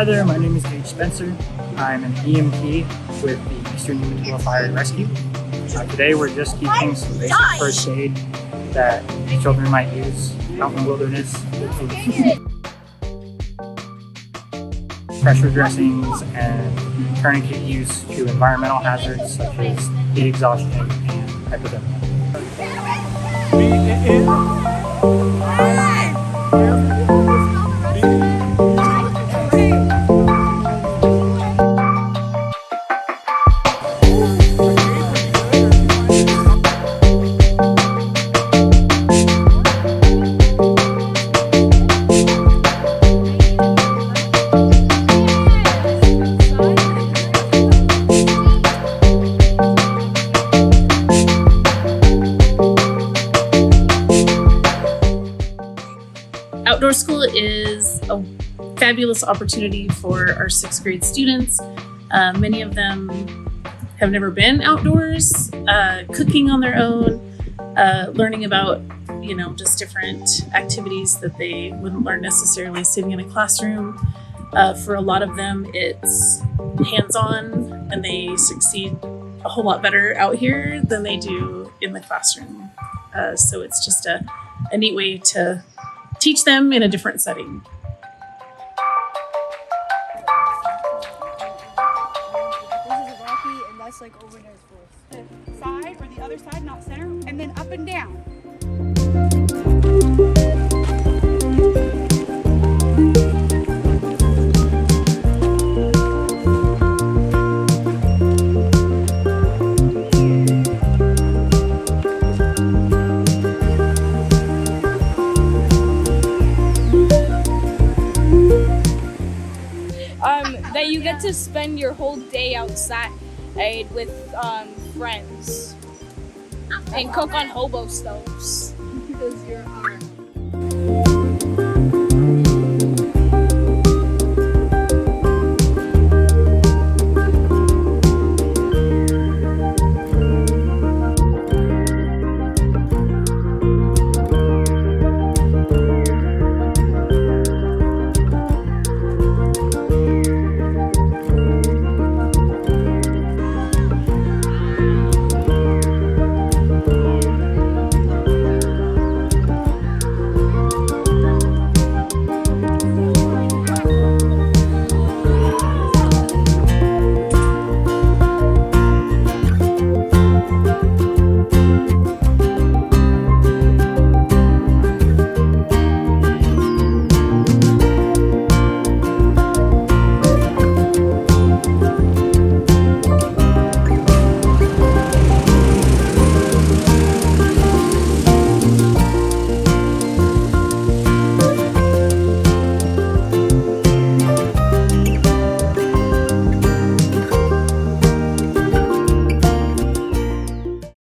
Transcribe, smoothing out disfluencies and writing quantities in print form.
Hi there, my name is Gage Spencer. I'm an EMT with the Eastern Umatilla Fire and Rescue. Today we're just teaching some basic first aid that children might use out in the wilderness. Pressure dressings and tourniquet use to environmental hazards such as heat exhaustion and hypothermia. Outdoor school is a fabulous opportunity for our 6th grade students. Many of them have never been outdoors, cooking on their own, learning about, just different activities that they wouldn't learn necessarily sitting in a classroom. For a lot of them, it's hands-on, and they succeed a whole lot better out here than they do in the classroom. So it's just a neat way to teach them in a different setting. This is a rocky, and that's like over there is the side or the other side, not center, and then up and down. That you get to spend your whole day outside with friends and cook on hobo stoves. Because you're